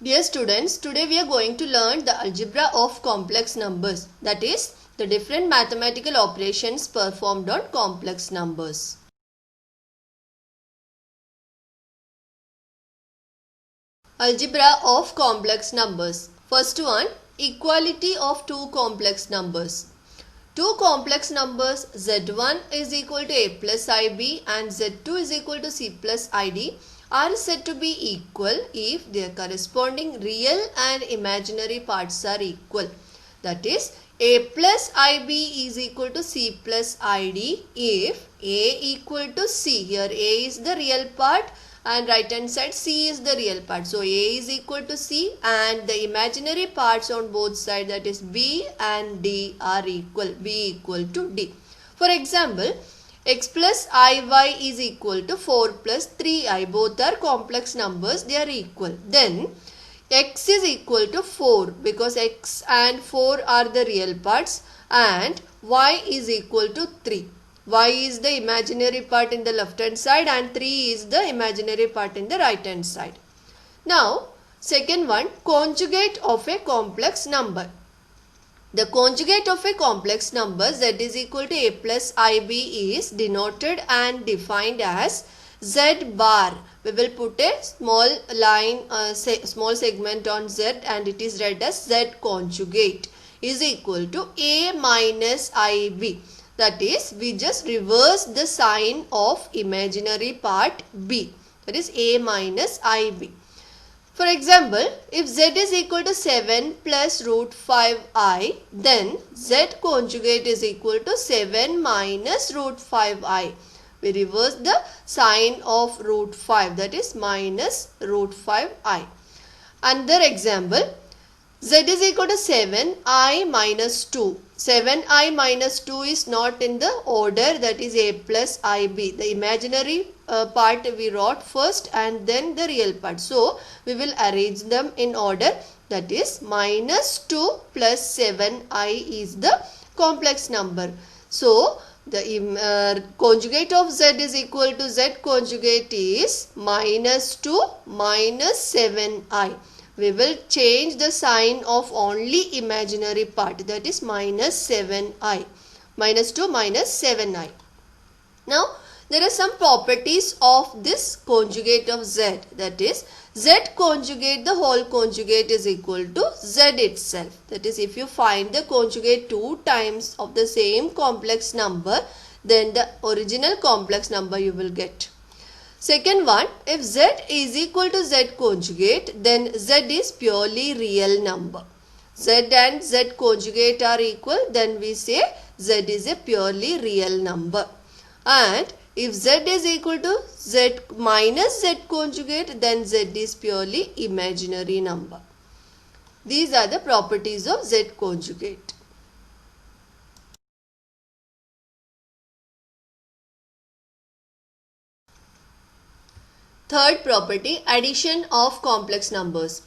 Dear students, today we are going to learn the algebra of complex numbers, that is, the different mathematical operations performed on complex numbers. Algebra of complex numbers. First one, equality of two complex numbers. Two complex numbers z1 is equal to a plus ib and z2 is equal to c plus id are said to be equal if their corresponding real and imaginary parts are equal. That is, a plus ib is equal to c plus id if a equal to c. Here a is the real part and right hand side c is the real part. So a is equal to c and the imaginary parts on both sides, that is b and d, are equal. b equal to d. For example, x plus iy is equal to 4 plus 3i. Both are complex numbers, they are equal. Then x is equal to 4 because x and 4 are the real parts, and y is equal to 3. Y is the imaginary part in the left hand side and 3 is the imaginary part in the right hand side. Now, second one, conjugate of a complex number. The conjugate of a complex number z is equal to a plus ib is denoted and defined as z bar. We will put a small line, small segment on z, and it is read as z conjugate is equal to a minus ib. That is, we just reverse the sign of imaginary part b. That is a minus ib. For example, if z is equal to 7 plus root 5i, then z conjugate is equal to 7 minus root 5i. We reverse the sign of root 5, that is minus root 5i. Another example, z is equal to 7i minus 2. 7i minus 2 is not in the order, that is a plus ib. The imaginary part we wrote first and then the real part. So, we will arrange them in order, that is minus 2 plus 7i is the complex number. So, the conjugate of z is equal to z conjugate is minus 2 minus 7i. We will change the sign of only imaginary part, that is minus 7i. Minus 2 minus 7i. Now, there are some properties of this conjugate of z, that is z conjugate, the whole conjugate is equal to z itself. That is, if you find the conjugate two times of the same complex number, then the original complex number you will get. Second one, if z is equal to z conjugate, then z is purely real number. Z and z conjugate are equal, then we say z is a purely real number. And if z is equal to z minus z conjugate, then z is purely imaginary number. These are the properties of z conjugate. Third property, addition of complex numbers.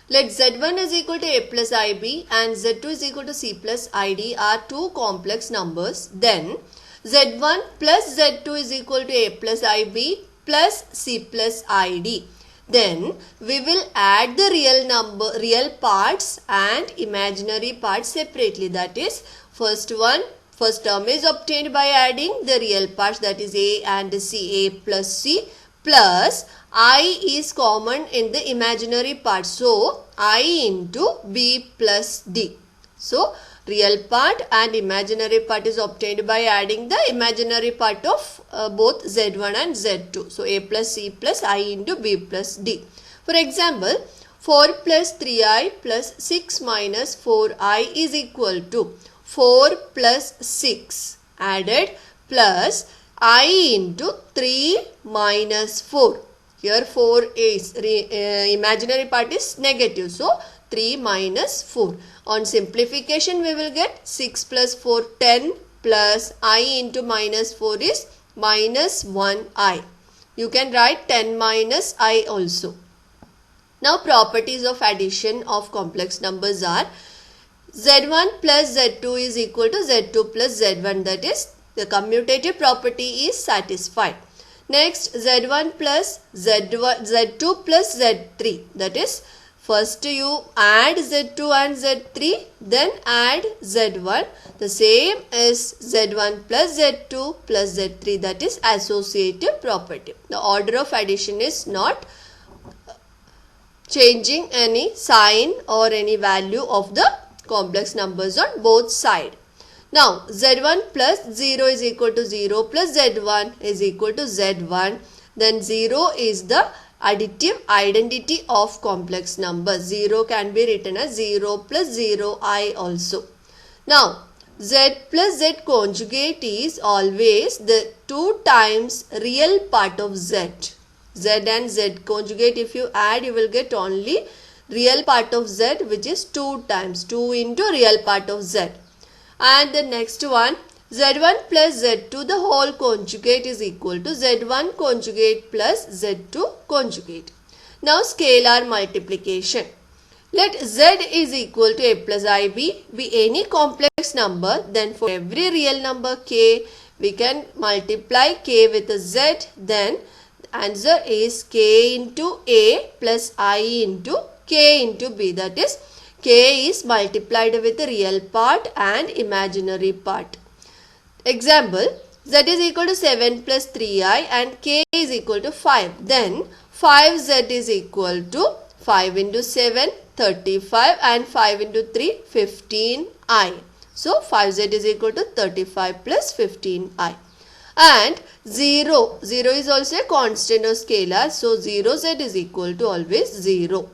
Let z1 is equal to a plus ib and z2 is equal to c plus id are two complex numbers. Then z1 plus z2 is equal to a plus ib plus c plus id. Then we will add the real parts and imaginary parts separately. That is, first term is obtained by adding the real parts, that is a and c, a plus c, plus I is common in the imaginary part. So, I into b plus d. So, real part and imaginary part is obtained by adding the imaginary part of both z1 and z2. So, a plus c plus I into b plus d. For example, 4 plus 3i plus 6 minus 4i is equal to 4 plus 6 added plus I into 3 minus 4. Here 4 is imaginary part is negative. So 3 minus 4. On simplification we will get 6 plus 4 10 plus I into minus 4 is minus 1i. You can write 10 minus I also. Now properties of addition of complex numbers are z1 plus z2 is equal to z2 plus z1, that is the commutative property is satisfied. Next, z1 plus z2 plus z3, that is First you add Z2 and Z3, then add Z1. The same is Z1 plus Z2 plus Z3, that is associative property. The order of addition is not changing any sign or any value of the complex numbers on both sides. Now Z1 plus 0 is equal to 0 plus Z1 is equal to Z1. Then 0 is the additive identity of complex numbers. 0 can be written as 0 plus 0i also. Now Z plus Z conjugate is always the 2 times real part of Z. Z and Z conjugate, if you add, you will get only real part of Z, which is 2 times 2 into real part of Z. And the next one, Z1 plus Z2 the whole conjugate is equal to Z1 conjugate plus Z2 conjugate. Now scalar multiplication. Let Z is equal to a plus ib be any complex number, then for every real number k we can multiply k with a Z, then answer is k into a plus I into k into b, that is k is multiplied with the real part and imaginary part. Example, Z is equal to 7 plus 3i and k is equal to 5. Then 5z is equal to 5 into 7, 35 and 5 into 3, 15i. So 5z is equal to 35 plus 15i. And 0 is also a constant or scalar. So 0z is equal to always 0.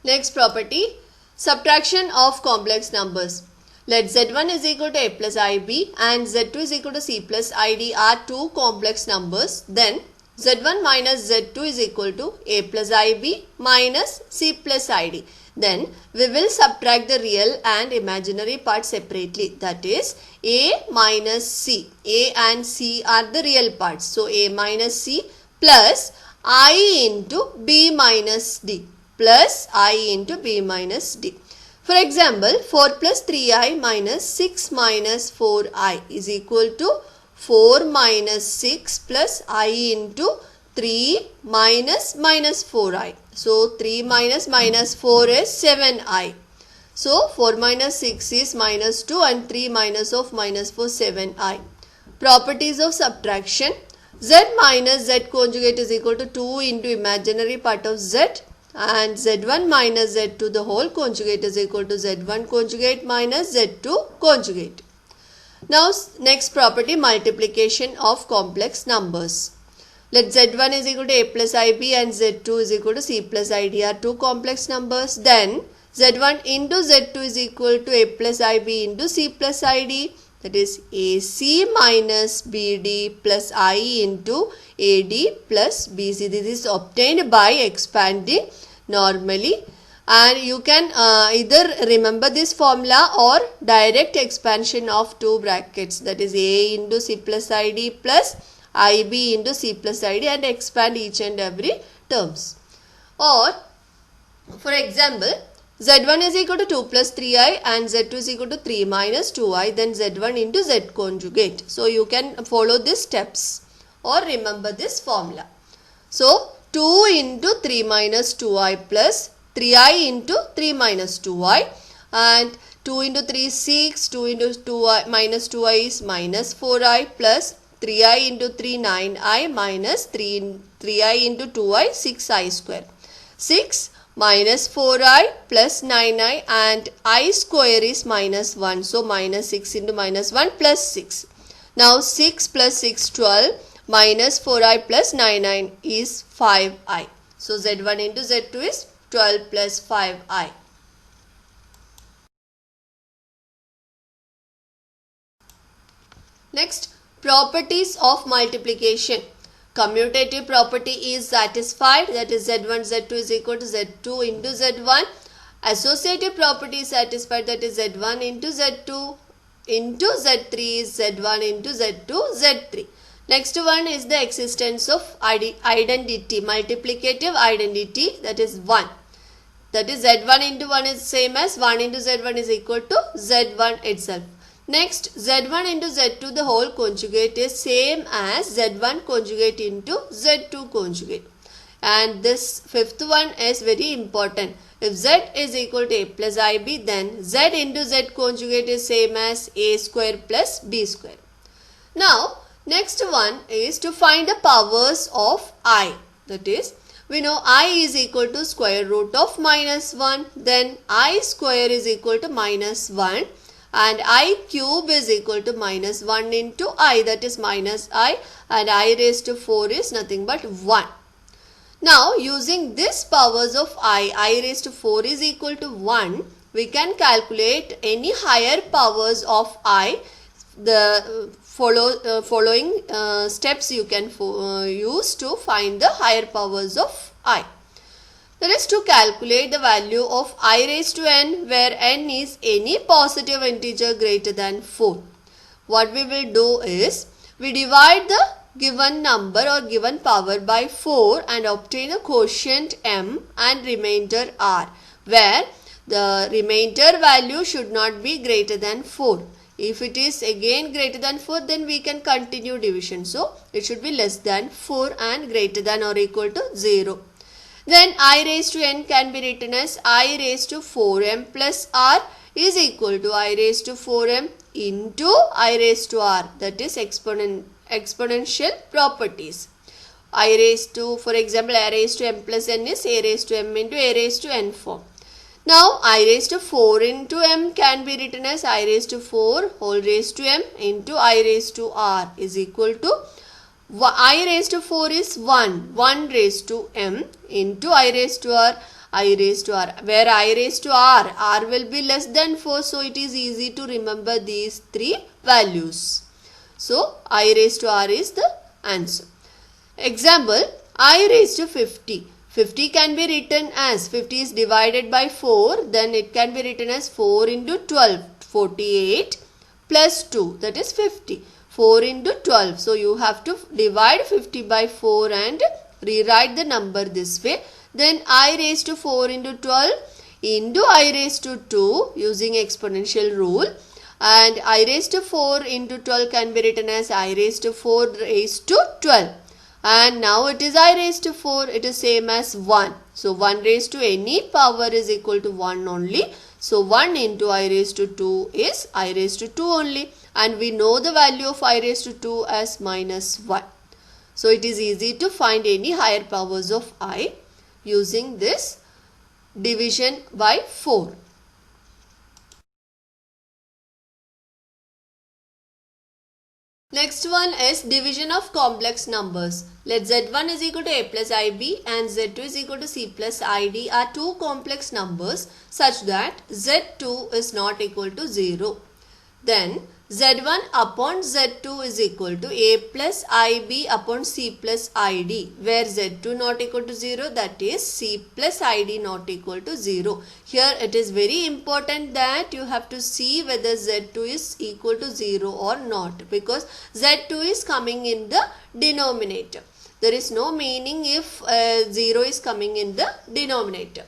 Next property, subtraction of complex numbers. Let Z1 is equal to a plus ib and Z2 is equal to c plus id are two complex numbers. Then Z1 minus Z2 is equal to a plus ib minus c plus id. Then we will subtract the real and imaginary part separately. That is a minus c. A and c are the real parts. So a minus c plus I into b minus d. Plus I into b minus d. For example, 4 plus 3i minus 6 minus 4i is equal to 4 minus 6 plus I into 3 minus 4i. So 3 minus 4 is 7i. So 4 minus 6 is minus 2 and 3 minus of minus 4 7i. Properties of subtraction. Z minus Z conjugate is equal to 2 into imaginary part of Z. And Z1 minus Z2 the whole conjugate is equal to Z1 conjugate minus Z2 conjugate. Now next property, multiplication of complex numbers. Let Z1 is equal to a plus ib and Z2 is equal to c plus id are two complex numbers. Then Z1 into Z2 is equal to a plus ib into c plus id, that is ac minus bd plus I into ad plus bc. This is obtained by expanding normally, and you can either remember this formula or direct expansion of two brackets, that is a into c plus id plus ib into c plus id, and expand each and every terms. Or for example, Z1 is equal to 2 plus 3i and Z2 is equal to 3 minus 2i, then Z1 into Z conjugate. So you can follow these steps or remember this formula. So 2 into 3 minus 2i plus 3i into 3 minus 2i, and 2 into 3 is 6, 2 into 2i minus 2i is minus 4i plus 3i into 3 9i minus 3i into 2i 6i square. 6 minus 4i plus 9i and I square is minus 1. So minus 6 into minus 1 plus 6. Now 6 plus 6 12 minus 4i plus 9i is 5i. So Z1 into Z2 is 12 plus 5i. Next, properties of multiplication. Commutative property is satisfied, that is Z1 Z2 is equal to Z2 into Z1. Associative property is satisfied, that is Z1 into Z2 into Z3 is Z1 into Z2 Z3. Next one is the existence of identity, multiplicative identity, that is 1. That is Z1 into 1 is same as 1 into Z1 is equal to Z1 itself. Next, Z1 into Z2 the whole conjugate is same as Z1 conjugate into Z2 conjugate. And this fifth one is very important. If Z is equal to A plus IB, then Z into Z conjugate is same as A square plus B square. Now, next one is to find the powers of I. That is, we know I is equal to square root of minus 1. Then I square is equal to minus 1. And I cube is equal to minus 1 into I, that is minus I, and I raised to 4 is nothing but 1. Now, using this powers of I raised to 4 is equal to 1, we can calculate any higher powers of I. The following steps you can use to find the higher powers of I. That is to calculate the value of I raised to n, where n is any positive integer greater than 4. What we will do is, we divide the given number or given power by 4 and obtain a quotient m and remainder r, where the remainder value should not be greater than 4. If it is again greater than 4, then we can continue division. So, it should be less than 4 and greater than or equal to 0. Then I raised to n can be written as I raised to 4m plus r is equal to I raised to 4m into I raised to r, that is exponential properties. I raised to, for example, I raised to m plus n is a raised to m into a raised to n form. Now, I raised to 4 into m can be written as I raised to 4 whole raised to m into I raised to r is equal to I raised to 4 is 1 raised to m into I raised to r, where I raised to r will be less than 4, so it is easy to remember these three values. So, I raised to r is the answer. Example, I raised to 50. 50 can be written as 50 is divided by 4, then it can be written as 4 into 12, 48 plus 2, that is 50. 4 into 12. So, you have to divide 50 by 4 and rewrite the number this way. Then, I raised to 4 into 12 into I raised to 2 using exponential rule. And I raised to 4 into 12 can be written as I raised to 4 raised to 12. And now it is I raised to 4, it is same as 1. So, 1 raised to any power is equal to 1 only. So, 1 into I raised to 2 is I raised to 2 only. And we know the value of I raised to 2 as minus 1. So, it is easy to find any higher powers of I using this division by 4. Next one is division of complex numbers. Let Z1 is equal to A plus IB and Z2 is equal to C plus ID are two complex numbers such that Z2 is not equal to 0. Then Z1 upon Z2 is equal to A plus IB upon C plus ID, where Z2 not equal to 0, that is C plus ID not equal to 0. Here it is very important that you have to see whether Z2 is equal to 0 or not, because Z2 is coming in the denominator. There is no meaning if 0 is coming in the denominator.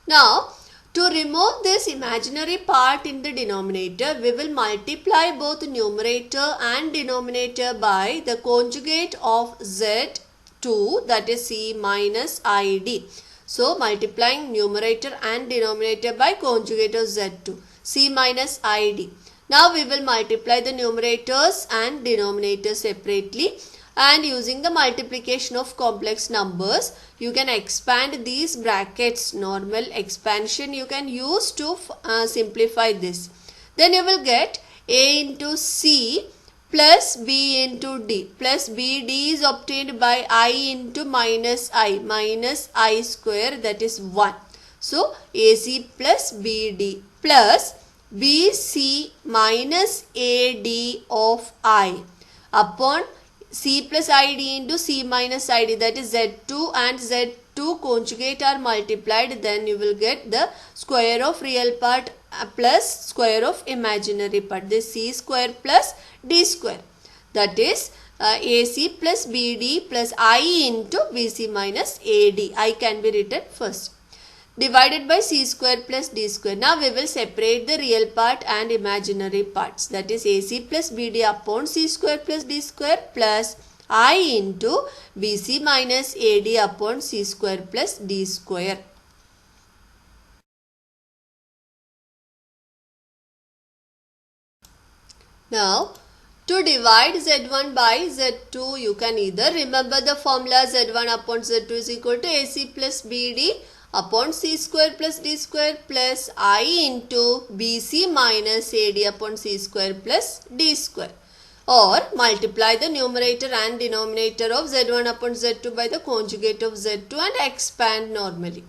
Now, to remove this imaginary part in the denominator, we will multiply both numerator and denominator by the conjugate of Z2, that is C minus ID. So, multiplying numerator and denominator by conjugate of Z2, C minus ID. Now, we will multiply the numerators and denominators separately. And using the multiplication of complex numbers, you can expand these brackets. Normal expansion you can use to simplify this. Then you will get A into C plus B into D plus BD is obtained by I into minus I square, that is 1. So, AC plus BD plus BC minus AD of I upon C plus ID into C minus ID, that is Z2 and Z2 conjugate are multiplied, then you will get the square of real part plus square of imaginary part, this C square plus D square, that is AC plus BD plus I into BC minus AD. I can be written first. divided by c square plus d square. Now we will separate the real part and imaginary parts. That is ac plus bd upon c square plus d square plus I into bc minus ad upon c square plus d square. Now, to divide z1 by z2, you can either remember the formula z1 upon z2 is equal to ac plus bd upon c square plus d square plus I into bc minus ad upon c square plus d square. Or multiply the numerator and denominator of z1 upon z2 by the conjugate of z2 and expand normally.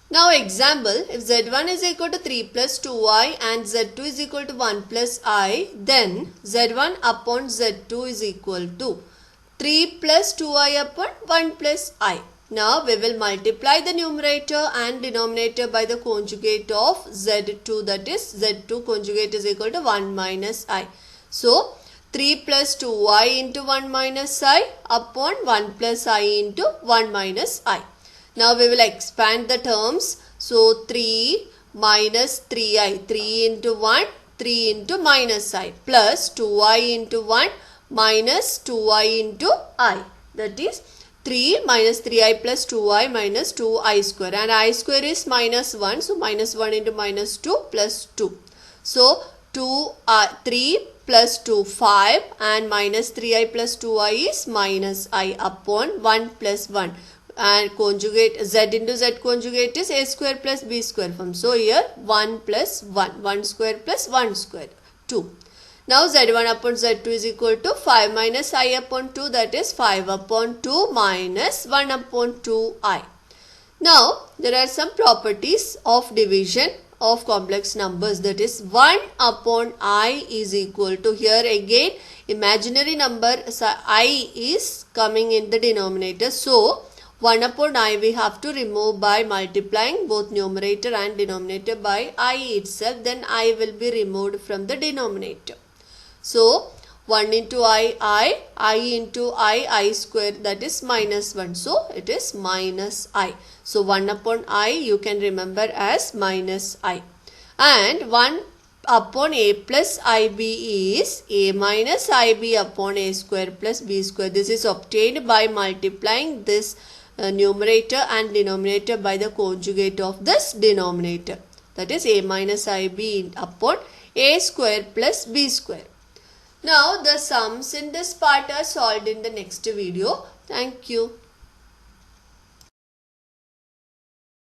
Now example, if z1 is equal to 3 plus 2i and z2 is equal to 1 plus I, then z1 upon z2 is equal to 3 plus 2i upon 1 plus I. Now we will multiply the numerator and denominator by the conjugate of z2, that is z2 conjugate is equal to 1 minus I. So 3 plus 2i into 1 minus I upon 1 plus I into 1 minus I. Now we will expand the terms. So 3 minus 3i, 3 into 1, 3 into minus I plus 2i into 1 minus 2i into I. That is 3 minus 3i plus 2i minus 2i square, and I square is minus 1. So minus 1 into minus 2 plus 2. So 3 plus 2 5 and minus 3i plus 2i is minus I upon 1 plus 1. And conjugate z into z conjugate is a square plus b square form. So here 1 plus 1, 1 square plus 1 square, 2. Now z1 upon z2 is equal to 5 minus I upon 2, that is 5 upon 2 minus 1 upon 2i. Now there are some properties of division of complex numbers, that is 1 upon I is equal to, here again imaginary number I is coming in the denominator. So 1 upon I we have to remove by multiplying both numerator and denominator by I itself. Then I will be removed from the denominator. So 1 into I into I square, that is minus 1. So it is minus I. So 1 upon I you can remember as minus I. And 1 upon a plus ib is a minus ib upon a square plus b square. This is obtained by multiplying this numerator and denominator by the conjugate of this denominator, that is a minus ib upon a square plus b square. Now the sums in this part are solved in the next video. Thank you.